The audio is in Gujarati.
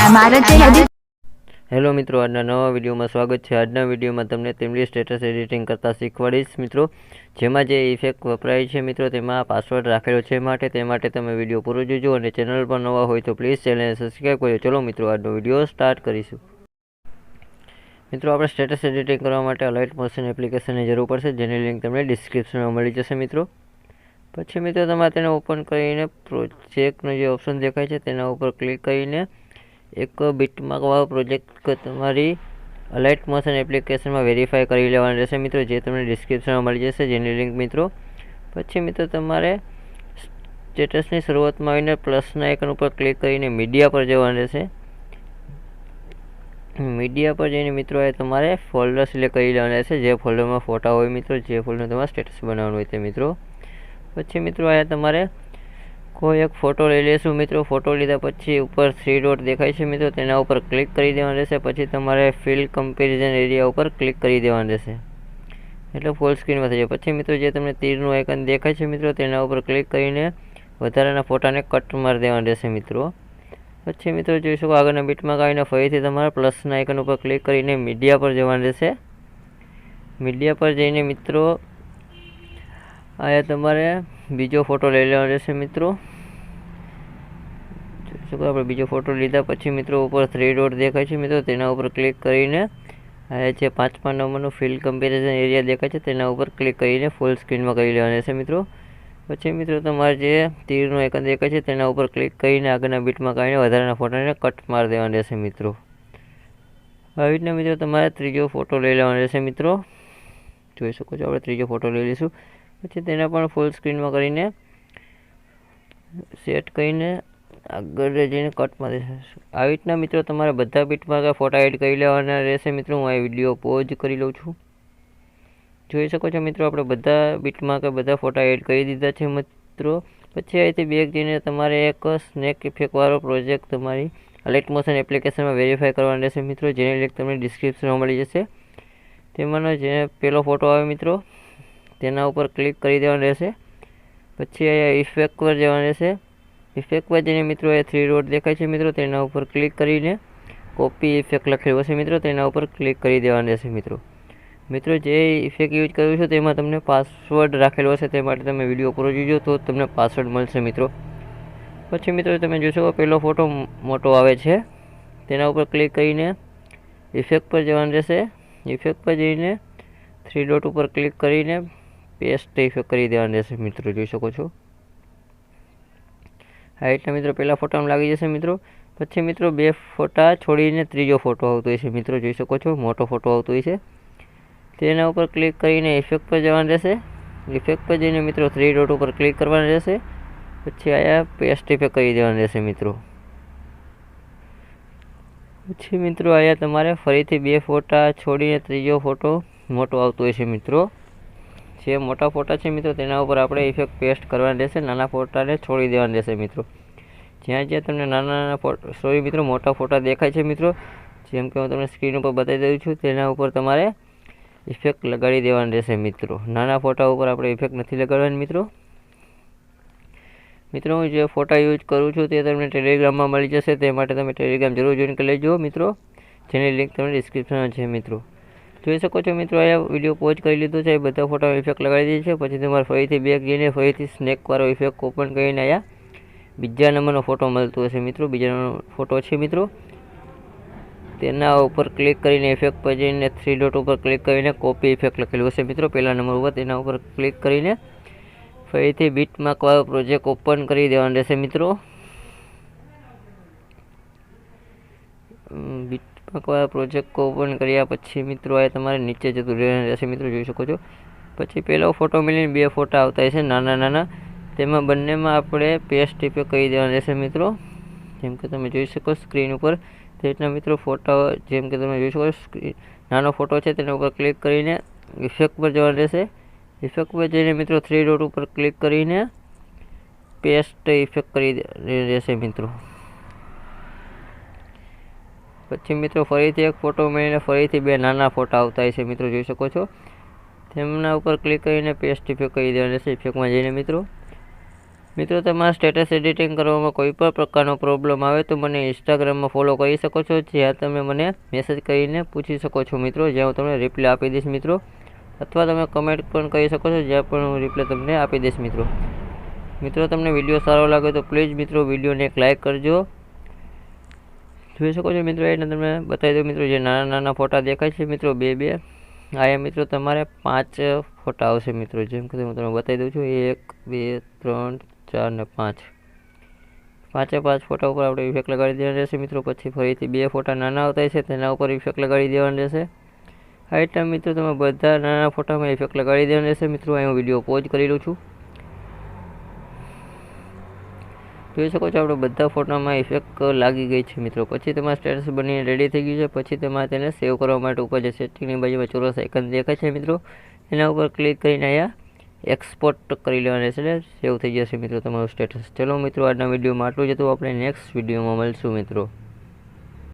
હેલો મિત્રો, આજના નવા વિડીયોમાં સ્વાગત છે। આજના વિડીયોમાં તમને ટિમલી સ્ટેટસ એડિટિંગ કરતા શીખવાડીશ મિત્રો। જેમાં જે ઇફેક્ટ વપરાય છે મિત્રો તેમાં પાસવર્ડ રાખેલો છે, તે માટે તમે વિડીયો પૂરો જોજો અને ચેનલ પર નવા હોય તો પ્લીઝ ચેનલને સબસ્ક્રાઈબ કરજો। ચલો મિત્રો, આજનો વિડીયો સ્ટાર્ટ કરીશું। મિત્રો, આપણે સ્ટેટસ એડિટિંગ કરવા માટે અલાઇટ મોશન એપ્લિકેશનની જરૂર પડશે, જેની લિંક તમને ડિસ્ક્રિપ્શનમાં મળી જશે મિત્રો। પછી મિત્રો તમારે તેને ઓપન કરીને પ્રોજેક્ટનો જે ઓપ્શન દેખાય છે તેના ઉપર ક્લિક કરીને એક બીટમાર્ક વાળો પ્રોજેક્ટ તમારી અલાઇટ મોશન એપ્લિકેશનમાં વેરીફાઈ કરી લેવાનું રહેશે મિત્રો, જે તમને ડિસ્ક્રિપ્શનમાં મળી જશે, જેની લિંક મિત્રો। પછી મિત્રો તમારે સ્ટેટસની શરૂઆતમાં આવીને પ્લસના આઇકન ઉપર ક્લિક કરીને મીડિયા પર જવાનું રહેશે। મીડિયા પર જઈને મિત્રો એ તમારે ફોલ્ડર સિલેક્ટ કરી લેવાનું રહેશે, જે ફોલ્ડરમાં ફોટા હોય મિત્રો, જે ફોલ્ડર તમારે સ્ટેટસ બનાવવાનું હોય તે મિત્રો। પછી મિત્રો અહીંયા તમારે કોઈ એક ફોટો લઈ લેશું મિત્રો। ફોટો લીધા પછી ઉપર 3 ડોટ દેખાય છે મિત્રો, તેના ઉપર ક્લિક કરી દેવાનું રહેશે। પછી તમારે ફિલ કમ્પેરિઝન એરિયા ઉપર ક્લિક કરી દેવાનું રહેશે, એટલે ફૂલ સ્ક્રીનમાં થઈ જાય। પછી મિત્રો જે તમને તીરનું આઇકન દેખાય છે મિત્રો, તેના ઉપર ક્લિક કરીને વધારાના ફોટાને કટ મારી દેવાનું રહેશે મિત્રો। પછી મિત્રો જોઈ શકો આગળના બીટમાં આવીને ફરીથી તમારે પ્લસના આઇકન ઉપર ક્લિક કરીને મીડિયા પર જવાનું રહેશે। મીડિયા પર જઈને મિત્રો અહીંયા તમારે બીજો ફોટો લઈ લેવાનો રહેશે મિત્રો। જોઈ શકો આપણે બીજો ફોટો લીધા પછી મિત્રો ઉપર 3 ડોટ દેખાય છે મિત્રો, તેના ઉપર ક્લિક કરીને અહીંયા જે 5મા નંબરનું ફિલ કમ્પેરિઝન એરિયા દેખાય છે તેના ઉપર ક્લિક કરીને ફૂલ સ્ક્રીનમાં કરી લેવાનું રહેશે મિત્રો। પછી મિત્રો તમારે જે તીરનું આઇકન દેખાય છે તેના ઉપર ક્લિક કરીને આગળના બીટમાં કાઢીને વધારાના ફોટાને કટ મારી દેવાનું રહેશે મિત્રો। આવી રીતના મિત્રો તમારે ત્રીજો ફોટો લઈ લેવાનો રહેશે મિત્રો। જોઈ શકો છો આપણે ત્રીજો ફોટો લઈ લઈશું। પછી તેના પણ ફૂલ સ્ક્રીનમાં કરીને સેટ કરીને આગળ જઈને કટ મારી દઈશું। આવી રીતના મિત્રો તમારે બધા બીટમાં ફોટા એડ કરી લેવાના રહેશે મિત્રો। હું આ વિડીયો પોઝ કરી લઉં છું। જોઈ શકો છો મિત્રો આપણે બધા બીટમાં બધા ફોટા એડ કરી દીધા છે મિત્રો। પછી અહીંથી બેક જઈને તમારે એક સ્નેક ઇફેક્ટ વાળો પ્રોજેક્ટ તમારી અલાઇટ મોશન એપ્લિકેશનમાં વેરીફાઈ કરવાનો રહેશે મિત્રો, જેની લિંક તમને ડિસ્ક્રિપ્શનમાં મળી જશે। તેમાંનો જે પહેલો ફોટો આવે મિત્રો તેના ઉપર ક્લિક કરી દેવાનું રહેશે। પછી અહીંયા ઇફેક્ટ પર જવાનું રહેશે। ઇફેક્ટ પર જઈને મિત્રો એ 3 ડોટ દેખાય છે મિત્રો, તેના ઉપર ક્લિક કરીને કોપી ઇફેક્ટ લખેલું હશે મિત્રો, તેના ઉપર ક્લિક કરી દેવાનું રહેશે મિત્રો। મિત્રો જે ઇફેક્ટ યુઝ કર્યું છે તેમાં તમને પાસવર્ડ રાખેલો હશે, તે માટે તમે વિડીયો પૂરો જોજો તો તમને પાસવર્ડ મળશે મિત્રો। પછી મિત્રો તમે જોશો પહેલો ફોટો મોટો આવે છે, તેના ઉપર ક્લિક કરીને ઇફેક્ટ પર જવાનું રહેશે। ઇફેક્ટ પર જઈને 3 ડોટ ઉપર ક્લિક કરીને પેસ્ટ ઇફેક્ટ કરી દેવાનું રહેશે મિત્રો। જોઈ શકો છો આ રીતના મિત્રો પહેલા ફોટામાં લાગી જશે મિત્રો। પછી મિત્રો 2 ફોટા છોડીને ત્રીજો ફોટો આવતો હોય છે મિત્રો। જોઈ શકો છો મોટો ફોટો આવતો હોય છે, તેના ઉપર ક્લિક કરીને ઇફેક્ટ પર જવાનું રહેશે। ઇફેક્ટ પર જઈને મિત્રો 3 ડોટ ઉપર ક્લિક કરવાનું રહેશે। પછી આયા પેસ્ટ ઇફેક્ટ કરી દેવાનું રહેશે મિત્રો। પછી મિત્રો આયા તમારે ફરીથી 2 ફોટા છોડીને ત્રીજો ફોટો મોટો આવતો હોય છે મિત્રો। જે મોટા ફોટા છે મિત્રો તેના ઉપર આપણે ઇફેક્ટ પેસ્ટ કરવાની રહેશે, નાના ફોટાને છોડી દેવાનું રહેશે મિત્રો। જ્યાં જ્યાં તમને નાના ફોટા મિત્રો મોટા ફોટા દેખાય છે મિત્રો, જેમ કે હું તમને સ્ક્રીન ઉપર બતાવી દઉં છું, તેના ઉપર તમારે ઇફેક્ટ લગાડી દેવાનું રહેશે મિત્રો। નાના ફોટા ઉપર આપણે ઇફેક્ટ નથી લગાડવાની મિત્રો। મિત્રો હું જે ફોટા યુઝ કરું છું તે તમને ટેલિગ્રામમાં મળી જશે, તે માટે તમે ટેલિગ્રામ જરૂર જોઈન કરી લેજો મિત્રો, જેની લિંક તમને ડિસ્ક્રિપ્શનમાં છે મિત્રો। જોઈ શકો છો મિત્રો અહીંયા વિડીયો પોઝ કરી લીધો છે, બધા ફોટા ઇફેક્ટ લગાડી દીધી છે। પછી તમારે ફરીથી બેક જઈને ફરીથી સ્નેક વાળો ઇફેક્ટ ઓપન કરીને અહીંયા બીજા નંબરનો ફોટો મળતો હશે મિત્રો, બીજા નંબરનો ફોટો છે મિત્રો, તેના ઉપર ક્લિક કરીને ઇફેક્ટ પર જઈને 3 ડોટ ઉપર ક્લિક કરીને કોપી ઇફેક્ટ લખેલું હશે મિત્રો પહેલા નંબર ઉપર, તેના ઉપર ક્લિક કરીને ફરીથી બીટમાર્ક વાળો પ્રોજેક્ટ ઓપન કરી દેવાનો રહેશે મિત્રો। બીટમાર્ક વાળો પ્રોજેક્ટ ઓપન કર્યા પછી મિત્રો આ તમારે નીચે જતું રહેવાનું રહેશે મિત્રો। જોઈ શકો છો પછી પહેલો ફોટો મળીને 2 ફોટા આવતા હશે નાના નાના, તેમાં બંનેમાં આપણે પેસ્ટ ઇફેક્ટ કરી દેવાનું રહેશે મિત્રો। જેમ કે તમે જોઈ શકો સ્ક્રીન ઉપર તે રીતના મિત્રો ફોટા, જેમ કે તમે જોઈ શકો નાનો ફોટો છે તેના ઉપર ક્લિક કરીને ઇફેક્ટ પર જવાનું રહેશે। ઇફેક્ટ પર જઈને મિત્રો 3 ડોટ ઉપર ક્લિક કરીને પેસ્ટ ઇફેક્ટ કરી રહેશે મિત્રો। પછી મિત્રો ફરીથી એક ફોટો મળીને ફરીથી 2 નાના ફોટા આવતા હશે મિત્રો। જોઈ શકો છો તેમના ઉપર ક્લિક કરીને પેસ્ટ ઇફેક્ટ કરી દેવાનું રહેશે। ઇફેક્ટમાં જઈને મિત્રો મિત્રો તમારા સ્ટેટસ એડિટિંગ કરવામાં કોઈ પણ પ્રકારનો પ્રોબ્લેમ આવે તો મને ઇન્સ્ટાગ્રામમાં ફોલો કરી શકો છો, જ્યાં તમે મને મેસેજ કરીને પૂછી શકો છો મિત્રો, જ્યાં હું તમને રિપ્લાય આપી દઈશ મિત્રો, અથવા તમે કમેન્ટ પણ કરી શકો છો, જ્યાં પણ હું રિપ્લાય તમને આપી દઈશ મિત્રો. મિત્રો તમને વિડીયો સારો લાગે તો પ્લીઝ મિત્રો વિડીયોને એક લાઇક કરજો. જોઈ શકો છો મિત્રો, એને તમને બતાવી દઉં મિત્રો, જે નાના નાના ફોટા દેખાય છે મિત્રો, બે આયા મિત્રો તમારે 5 ફોટા આવશે મિત્રો. જેમ કે હું તમને બતાવી દઉં છું, 1 2 3 4 ને 5. 5 ફોટા ઉપર આપણે ઇફેક્ટ લગાડી દેવાનું રહેશે મિત્રો. પછી ફરીથી 2 ફોટા નાના આવતા છે, તેના ઉપર ઇફેક્ટ લગાડી દેવાનું રહેશે. આ રીતે મિત્રો તમે બધા નાના ફોટામાં ઇફેક્ટ લગાડી દેવાનું રહેશે મિત્રો. અહીં હું વિડીયો પોઝ કરી લઉં છું. જોઈ શકો છો આપણે બધા ફોટામાં ઇફેક્ટ લાગી ગઈ છે મિત્રો. પછી તમારા સ્ટેટસ બનીને રેડી થઈ ગયું છે. પછી તમારે તેને સેવ કરવા માટે ઉપર જે સેટિંગની બાજુમાં ચોરસ આઇકન દેખાય છે મિત્રો, એના ઉપર ક્લિક કરીને અહીંયા એક્સપોર્ટ કરી લેવાનું રહેશે, એટલે સેવ થઈ જશે મિત્રો તમારું સ્ટેટસ. ચલો મિત્રો, આજના વિડીયોમાં આટલું જ હતું. આપણે નેક્સ્ટ વિડીયોમાં મળશું મિત્રો.